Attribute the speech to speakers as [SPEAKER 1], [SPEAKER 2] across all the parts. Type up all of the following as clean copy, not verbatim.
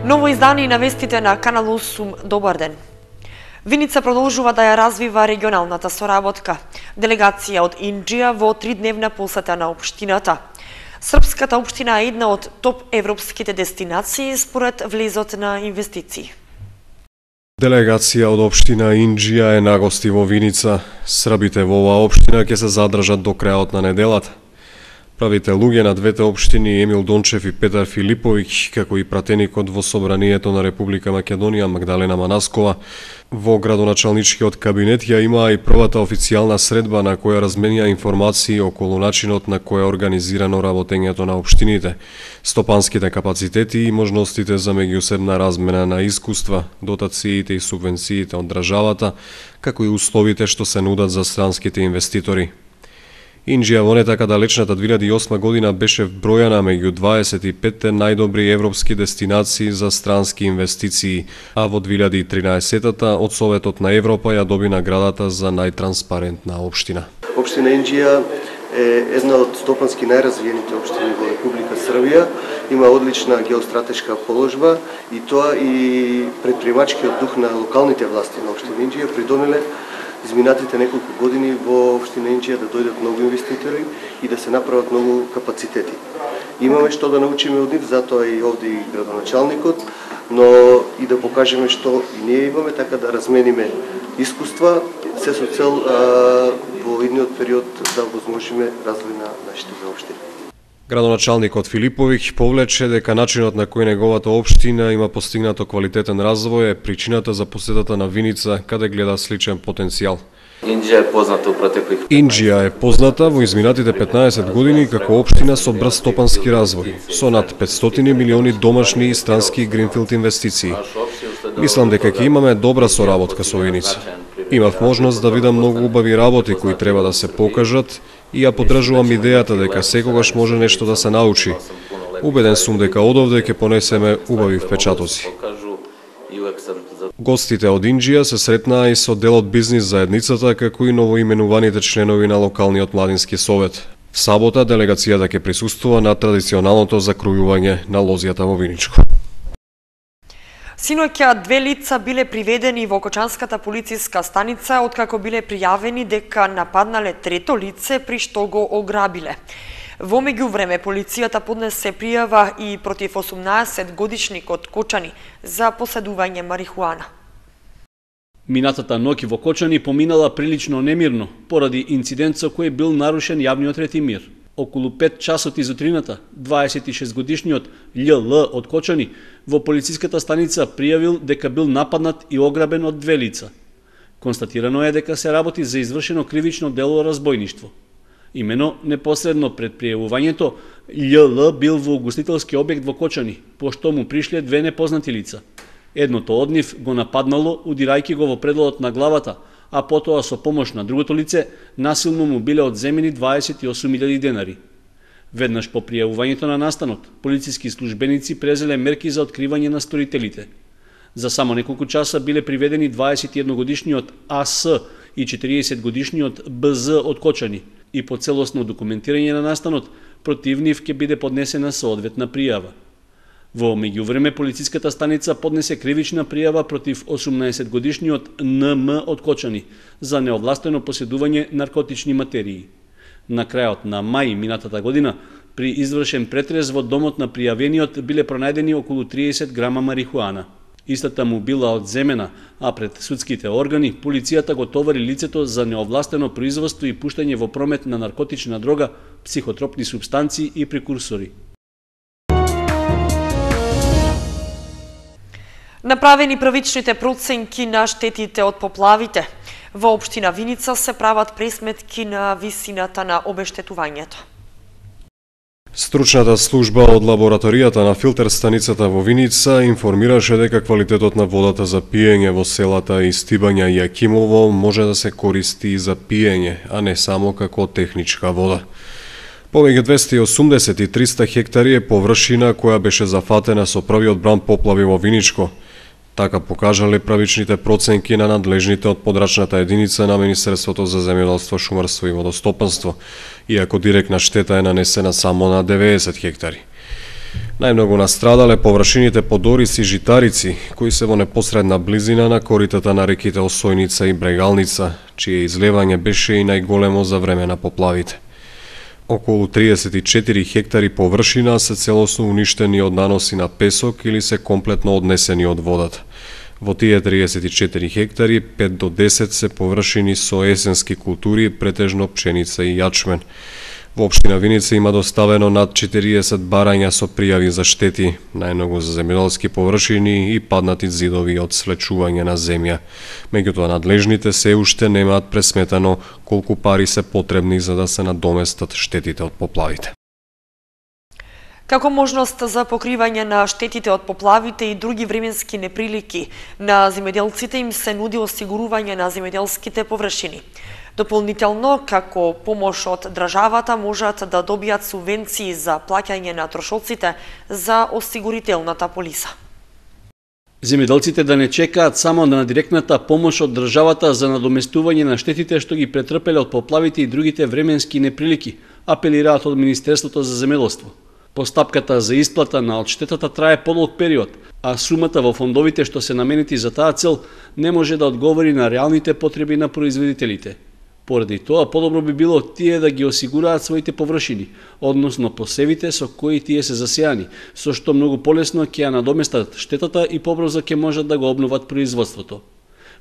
[SPEAKER 1] Ново издание на вестите на Канал 8. Добар ден. Виница продолжува да ја развива регионалната соработка. Делегација од Инџија во 3-дневна посета на општината. Српската општина е една од топ европските дестинации според влезот на инвестиции.
[SPEAKER 2] Делегација од општина Инџија е на гости во Виница. Србите во оваа општина ќе се задржат до крајот на неделата. Правите луѓе на двете општини Емил Дончев и Петар Филиповиќ, како и пратеникот во Собранието на Република Македонија Магдалена Манаскова, во градоначалничкиот кабинет ја имаа и првата официјална средба на која разменија информации околу начинот на кој е организирано работењето на општините, стопанските капацитети и можностите за меѓусебна размена на искуства, дотациите и субвенциите од државата, како и условите што се нудат за странските инвеститори. Инџија во не така далечната 2008 година беше вбројана меѓу 25 најдобри европски дестинации за странски инвестиции, а во 2013-та од Советот на Европа ја доби наградата за најтранспарентна општина.
[SPEAKER 3] Општина Инџија е една од стопански најразвиените општини во Република Србија, има одлична геостратешка положба и тоа и предприемачкиот дух на локалните власти на општина Инџија придонеле изминатите неколку години во општина Инџија да дојдат многу инвеститори и да се направат многу капацитети. Имаме што да научиме од нив, затоа и овде и градоначалникот, но и да покажеме што и ние имаме, така да размениме искуства, се со цел во идниот период да возможиме развој на нашите две општини.
[SPEAKER 2] Градоначалникот Филиповиќ повлече дека начинот на кој неговата општина има постигнато квалитетен развој е причината за посетата на Виница, каде гледа сличен потенцијал. Инџија е позната во изминатите 15 години како општина со брз стопански развој, со над 500 милиони домашни и странски гринфилд инвестиции. Мислам дека ќе имаме добра соработка со Виница. Имав можност да видам многу убави работи кои треба да се покажат и ја поддржувам идејата дека секогаш може нешто да се научи. Убеден сум дека одовде ќе понесеме убави впечатоци. Гостите од Инџија се сретнаа и со дел од бизнис заедницата, како и новоименуваните членови на локалниот младински совет. В сабота делегацијата ќе присуствува на традиционалното закрујување на лозјата во Виничко.
[SPEAKER 1] Синоќа две лица биле приведени во Кочанската полициска станица откако биле пријавени дека нападнале трето лице при што го ограбиле. Во меѓувреме полицијата поднесе пријава и против 18 од Кочани за поседување марихуана.
[SPEAKER 4] Минатата ноќ во Кочани поминала прилично немирно поради инцидент со кој бил нарушен јавниот ред и мир. Околу 5 часот изутрината, 26-годишниот љ од Кочани во полициската станица пријавил дека бил нападнат и ограбен од две лица. Констатирано е дека се работи за извршено кривично дело разбојништво. Имено непосредно пред пријавувањето, љ бил во угостителски објект во Кочани, пошто му пришле две непознати лица. Едното од нив го нападнало, удирајќи го во пределот на главата, а потоа со помош на другото лице насилно му биле одземени 28.000 денари. Веднаш по пријавувањето на настанот, полициски службеници презеле мерки за откривање на сторителите. За само неколку часа биле приведени 21-годишниот АС и 40-годишниот БЗ од Кочани и по целосно документирање на настанот против нив ќе биде поднесена соодветна пријава. Во меѓувреме полициската станица поднесе кривична пријава против 18-годишниот НМ од Кочани за неовластено поседување наркотични материи. На крајот на мај минатата година, при извршен претрес во домот на пријавениот биле пронајдени околу 30 грама марихуана. Истата му била одземена, а пред судските органи полицијата го товари лицето за неовластено производство и пуштање во промет на наркотична дрога, психотропни супстанции и прекурсори.
[SPEAKER 1] Направени првичните проценки на штетите од поплавите. Во општина Виница се прават пресметки на висината на обештетувањето.
[SPEAKER 2] Стручната служба од лабораторијата на филтер станицата во Виница информираше дека квалитетот на водата за пиење во селата Истибања и Јакимово може да се користи и за пиење, а не само како техничка вода. Повеќе 280 и 300 хектари е површина која беше зафатена со првиот бран поплави во Виничко. Така покажале правичните проценки на надлежните од подрачната единица на Министерството за земјоделство, шумарство и водостопанство, иако директна штета е нанесена само на 90 хектари. Најмногу настрадале површините под ориси и житарици, кои се во непосредна близина на коритата на реките Осојница и Брегалница, чие излевање беше и најголемо за време на поплавите. Околу 34 хектари површина се целосно уништени од наноси на песок или се комплетно однесени од водата. Во тие 34 хектари, 5 до 10 се површини со есенски култури, претежно пшеница и јачмен. Во општина Виница има доставено над 40 барања со пријави за штети, најмногу за земјоделски површини и паднати зидови од слечување на земја. Меѓутоа, надлежните се уште немаат пресметано колку пари се потребни за да се надоместат штетите од поплавите.
[SPEAKER 1] Како можност за покривање на штетите од поплавите и други временски неприлики, на земјоделците им се нуди осигурување на земјоделските површини. Дополнително, како помош од државата, можат да добијат субвенции за плаќање на трошоците за осигурителната полиса.
[SPEAKER 4] Земјоделците да не чекаат само на директната помош од државата за надоместување на штетите што ги претрпеле од поплавите и другите временски неприлики, апелираат од Министерството за земјоделство. Постапката за исплата на одштетата трае подолг период, а сумата во фондовите што се наменети за таа цел не може да одговори на реалните потреби на производителите. Поради тоа, подобро би било тие да ги осигураат своите површини, односно посевите со кои тие се засејани, со што многу полесно ќе ја надоместат штетата и побрзо ќе можат да го обноват производството.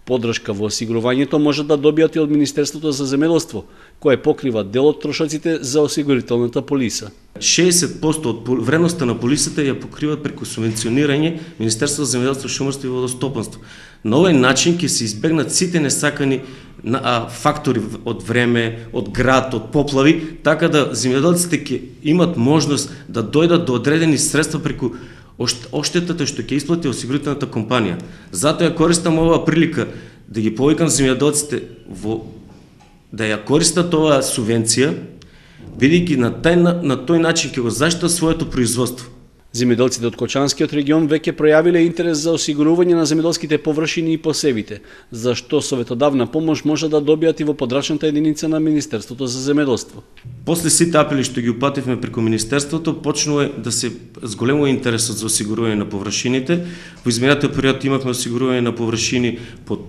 [SPEAKER 4] Подршка во осигурувањето можат да добијат и од Министерството за земјоделство, кое покрива дел од трошоците за осигурителната полиса.
[SPEAKER 5] 60% од вредноста на полисата ја покриват преку субвенционирање Министерството за земјоделство, шумарство и водостопанство. На овој начин ќе се избегнат сите несакани фактори од време, од град, од поплави, така да земјоделците ќе имат можност да дојдат до одредени средства преку оштетата што ќе исплати осигурителната компанија. Затоа ја користам оваа прилика да ги повикам земјоделците да ја користат оваа субвенција, бидејќи на тој начин ќе го заштитат своето производство.
[SPEAKER 4] Земјоделците од Кочанскиот регион веќе пројавиле интерес за осигурување на земјоделските површини и посевите, за што советодавна помош може да добијат и во подрачната единица на Министерството за земјоделство.
[SPEAKER 5] После сите апели што ги упативме преку Министерството, почнува да се зголемува интересот за осигурување на површините. Во изминатиот период имавме осигурување на површини под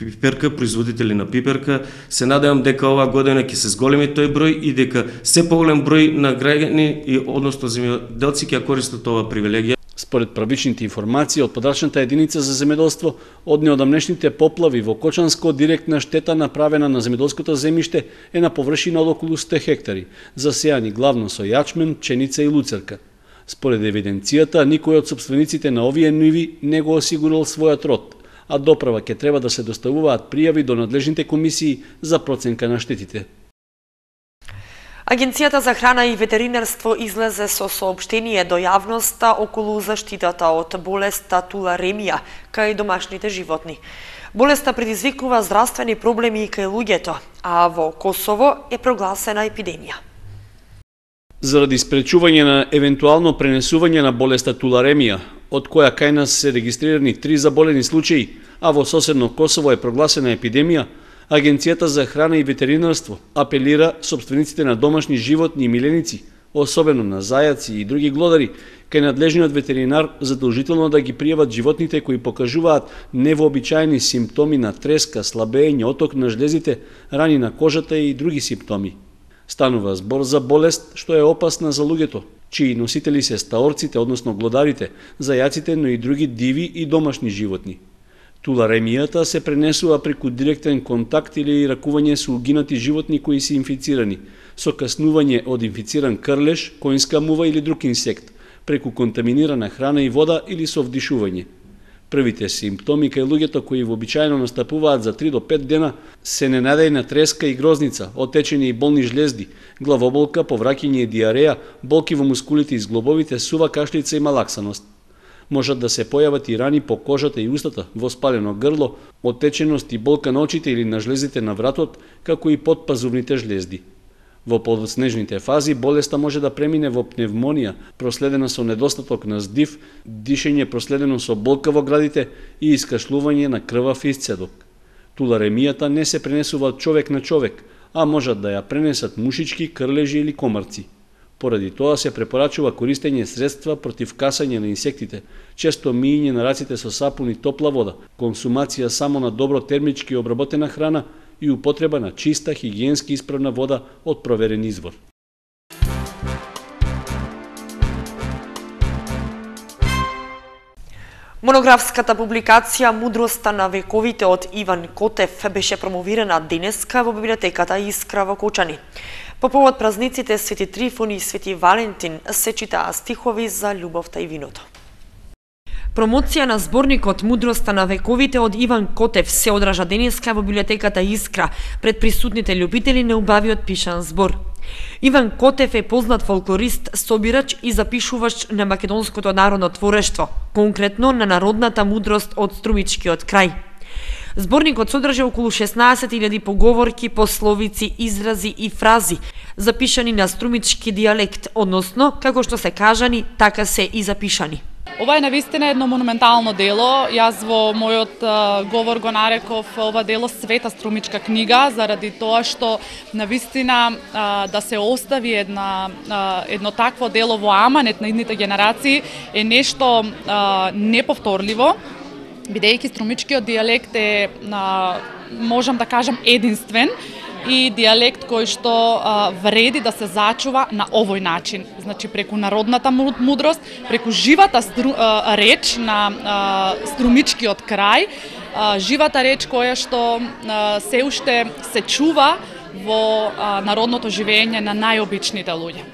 [SPEAKER 5] пиперка, производители на пиперка. Се надевам дека оваа година ќе се зголеми тој број и дека се поголем број на граѓани и односно земјоделци ќе користат оваа привилегија.
[SPEAKER 4] Според правичните информации од подрачната единица за земјоделство, од неодамнешните поплави во Кочанско, директна штета направена на земјоделското земјиште е на површина од околу 100 хектари, засејани главно со јачмен, пшеница и луцерка. Според евиденцијата, никој од сопствениците на овие ниви не го осигурал својот род, а доправа ќе треба да се доставуваат пријави до надлежните комисии за проценка на штетите.
[SPEAKER 1] Агенцијата за храна и ветеринарство излезе со соопштение до јавноста околу заштитата од болеста туларемија кај домашните животни. Болеста предизвикува здравствени проблеми и кај луѓето, а во Косово е прогласена епидемија.
[SPEAKER 4] Заради спречување на евентуално пренесување на болеста туларемија, од која кај нас се регистрирани 3 заболени случаи, а во соседно Косово е прогласена епидемија, Агенцијата за храна и ветеринарство апелира сопствениците на домашни животни и миленици, особено на зајаци и други глодари, кај надлежниот ветеринар задолжително да ги пријават животните кои покажуваат невообичаени симптоми на треска, слабење, оток на жлезите, рани на кожата и други симптоми. Станува збор за болест што е опасна за луѓето, чии носители се стаорците, односно глодарите, зајаците, но и други диви и домашни животни. Туларемијата се пренесува преку директен контакт или ракување со угинати животни кои се инфицирани, со каснување од инфициран крлеш, којнска мува или друг инсект, преку контаминирана храна и вода или со вдишување. Првите симптоми кај луѓето кои вообичаено настапуваат за 3 до 5 дена се ненадејна треска и грозница, отечени и болни жлезди, главоболка, повраќање и диареја, болки во мускулите и зглобовите, сува кашлица и малаксаност. Можат да се појават и рани по кожата и устата, воспалено грло, отеченост и болка на очите или на жлезите на вратот, како и подпазувните жлезди. Во подснежните фази болеста може да премине во пневмонија, проследена со недостаток на здив, дишење проследено со болка во градите и искашлување на крвав исцедок. Туларемијата не се пренесува од човек на човек, а можат да ја пренесат мушички, крлежи или комарци. Поради тоа се препорачува користење средства против касање на инсектите, често миење на раците со сапун и топла вода, консумација само на добро термички обработена храна и употреба на чиста, хигиенски исправна вода од проверен извор.
[SPEAKER 1] Монографската публикација «Мудроста на вековите» од Иван Котев беше промовирана денеска во библиотеката Искра во Кочани. По повод празниците Свети Трифон и Свети Валентин се читаа стихови за љубовта и виното. Промоција на зборникот «Мудроста на вековите» од Иван Котев се одража денеска во библиотеката Искра пред присутните љубители на убавиот пишан збор. Иван Котев е познат фолклорист, собирач и запишувач на македонското народно творештво, конкретно на народната мудрост од Струмичкиот крај. Зборникот содржа околу 16.000 поговорки, пословици, изрази и фрази, запишани на струмички дијалект, односно, како што се кажани, така се и запишани.
[SPEAKER 6] Ова е навистина едно монументално дело. Јас во мојот говор го нареков ова дело света струмичка книга, заради тоа што навистина да се остави едно такво дело во аманет на идните генерации е нешто неповторливо, бидејќи струмичкиот дијалект е, можам да кажам, единствен и дијалект кој што вреди да се зачува на овој начин. Значи, преку народната мудрост, преку живата реч на струмичкиот крај, живата реч која што се уште се чува во народното живење на најобичните луѓе.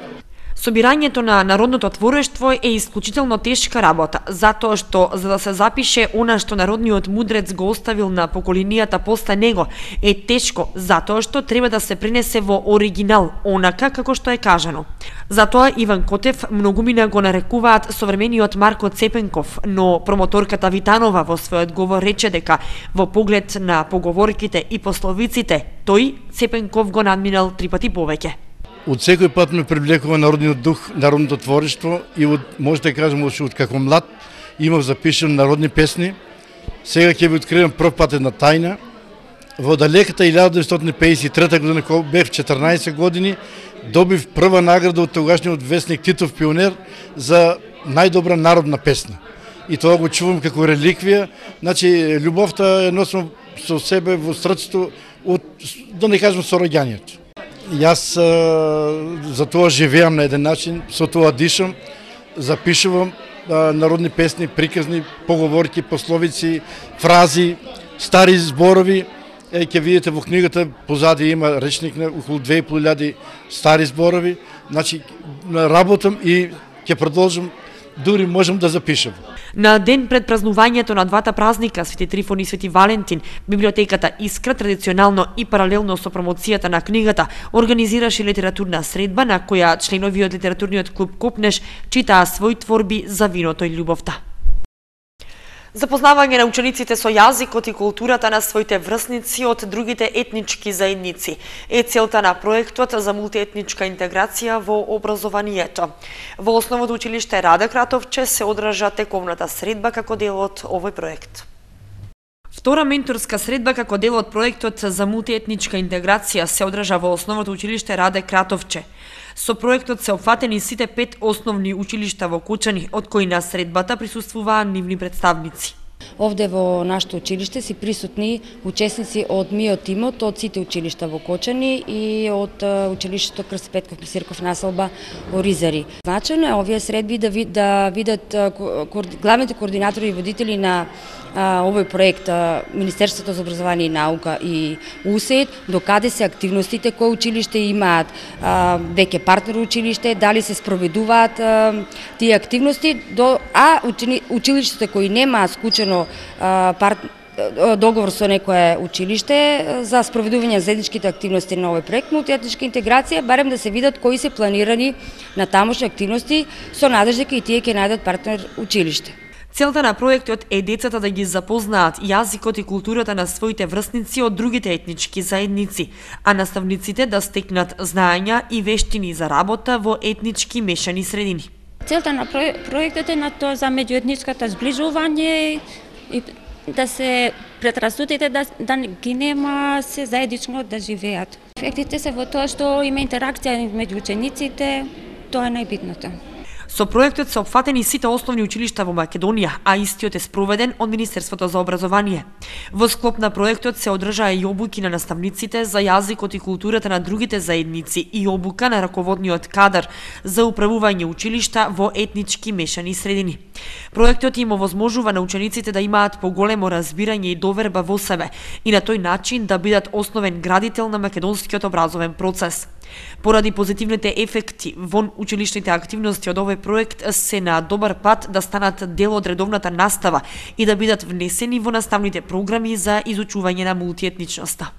[SPEAKER 1] Собирањето на народното творештво е исклучително тешка работа, затоа што за да се запише она што народниот мудрец го оставил на поколенијата после него е тешко, затоа што треба да се пренесе во оригинал, онака како што е кажано. Затоа Иван Котев многумина го нарекуваат современиот Марко Цепенков, но промоторката Витанова во својот говор рече дека во поглед на поговорките и пословиците, тој Цепенков го надминал 3 пати повеќе.
[SPEAKER 7] Од секој пат ме привлекува народниот дух, народното творештво и може да кажам од како млад имав запишани народни песни. Сега ќе ви откривам прв пат една тајна. Во далеката 1953 година, кога бев 14 години, добив прва награда од тогашниот весник Титов Пионер за најдобра народна песна. И тоа го чувам како реликвија. Значи, љубовта е носам со себе во срцето од, да не кажам, сораѓањето. Јас за тоа живеам на еден начин, со тоа дишам, запишувам народни песни, приказни, поговорки, пословици, фрази, стари зборови. Ќе видите во книгата, позади има речник на околу 2500 стари зборови. Значи, работам и ќе продолжам, дури можам да запишам.
[SPEAKER 1] На ден пред празнувањето на двата празника, Свети Трифон и Свети Валентин, библиотеката Искра традиционално и паралелно со промоцијата на книгата организираше литературна средба на која членови од литературниот клуб Копнеш читаа свои творби за виното и љубовта. Запознавање на учениците со јазикот и културата на своите врсници од другите етнички заедници е целта на проектот за мултиетничка интеграција во образованието. Во Основното училиште Раде Кратовче се одража тековната средба како дел од овој проект. Втора менторска средба како дел од проектот за мултиетничка интеграција се одржа во Основното училиште Раде Кратовче. Со проектот се опфатени сите 5 основни училишта во Кочани, од кои на средбата присуствуваа нивни представници.
[SPEAKER 8] Овде во нашето училиште си присутни учесници од миот тимот, од сите училишта во Кочани и од училиштето Крст Петков Писирков населба Оризари. Значено е овие средби да видат главните координатори и водители на овој проект, Министерството за образование и наука и УСЕД, докаде се активностите кои училиште имаат веќе партнер училиште, дали се спроведуваат тие активности, а училиштата кои немаат склучено договор со некое училиште за спроведување на заедничките активности на овој проект мултиетничка интеграција, барем да се видат кои се планирани на тамошни активности со надежда дека и тие ќе најдат партнер училиште.
[SPEAKER 1] Целта на проектот е децата да ги запознаат јазикот и културата на своите врсници од другите етнички заедници, а наставниците да стекнат знаења и вештини за работа во етнички мешани средини.
[SPEAKER 9] Целта на проектот е на тоа за меѓуетничката зближување и да се предразсудите да ги нема се заеднично да живеат. Ефектите се во тоа што има интеракција меѓу учениците, Тоа е најбитното.
[SPEAKER 1] Со проектот се опфатени сите основни училишта во Македонија, а истиот е спроведен од Министерството за образование. Во склоп на проектот се одржаа и обуки на наставниците за јазикот и културата на другите заедници и обука на раководниот кадар за управување училишта во етнички мешани средини. Проектот им овозможува на учениците да имаат поголемо разбирање и доверба во себе и на тој начин да бидат основен градител на македонскиот образовен процес. Поради позитивните ефекти во училишните активности од овој проект се на добар пат да станат дел од редовната настава и да бидат внесени во наставните програми за изучување на мултиетничноста.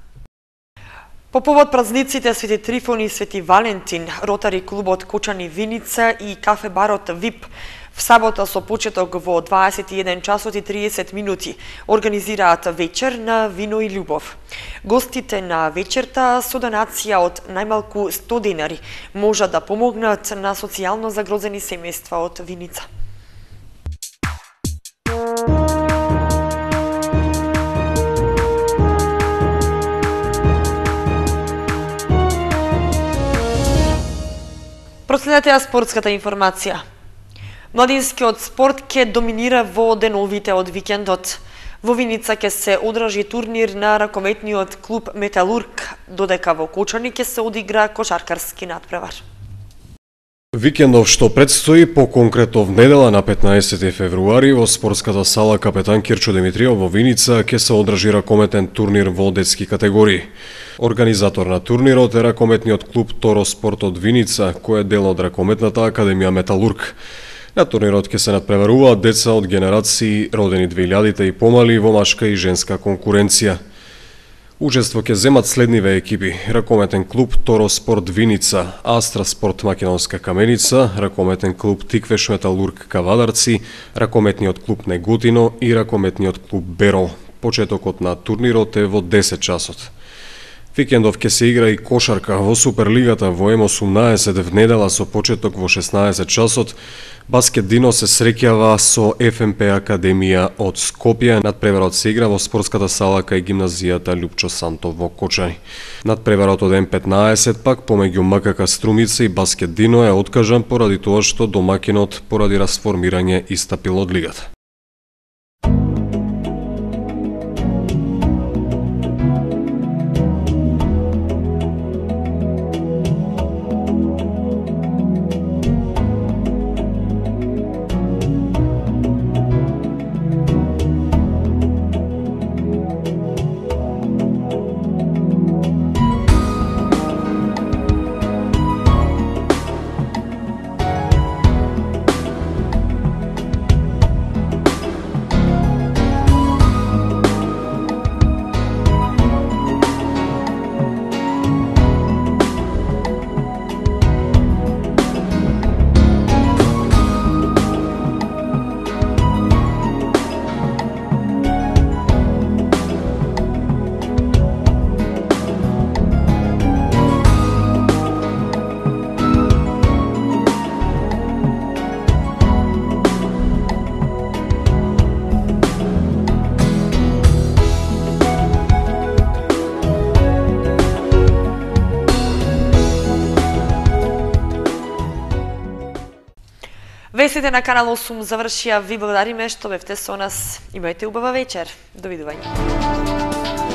[SPEAKER 1] По повод празниците Свети Трифон и Свети Валентин, Ротари клубот Кочани Виница и кафе барот ВИП в сабота со почеток во 21 часот и 30 минути организираат вечер на вино и љубов. Гостите на вечерта со донација од најмалку 100 денари можат да помогнат на социјално загрозени семејства од Виница. Проследете ја спортската информација. Младинскиот спорт ќе доминира во деновите од викендот. Во Виница ќе се одржи турнир на ракометниот клуб Металург, додека во Кочани ќе се одигра кошаркарски натпревар.
[SPEAKER 2] Викендов што предстои, по-конкретно в недела на 15 февруари во спортската сала Капетан Кирчо Димитриев во Виница ќе се одржи ракометен турнир во детски категории. Организатор на турнирот е ракометниот клуб Торо Спорт од Виница, кој е дел од ракометната академија Металург. На турнирот ќе се надпреваруваат деца од генерации родени 2000-те и помали во машка и женска конкуренција. Учество ќе земат следниве екипи: ракометен клуб Торо Спорт Виница, Астра Спорт Македонска Каменица, ракометен клуб Тиквеш Металург Кавадарци, ракометниот клуб Неготино и ракометниот клуб Берол. Почетокот на турнирот е во 10 часот. Викендов ќе се игра и кошарка во Суперлигата во М18 в недела со почеток во 16 часот. Баскет Дино се среќава со ФМП Академија од Скопје. Надпреварот се игра во спортската сала кај гимназијата Љупчо Сантов во Кочани. Надпреварот од М15 пак помеѓу МКК Струмица и Баскет Дино е откажан поради тоа што домакинот поради расформирање истапил од лигата.
[SPEAKER 1] Вестите на Канал 8 завршија. Ви благодариме што бевте со нас. Имајте убава вечер. Довидување.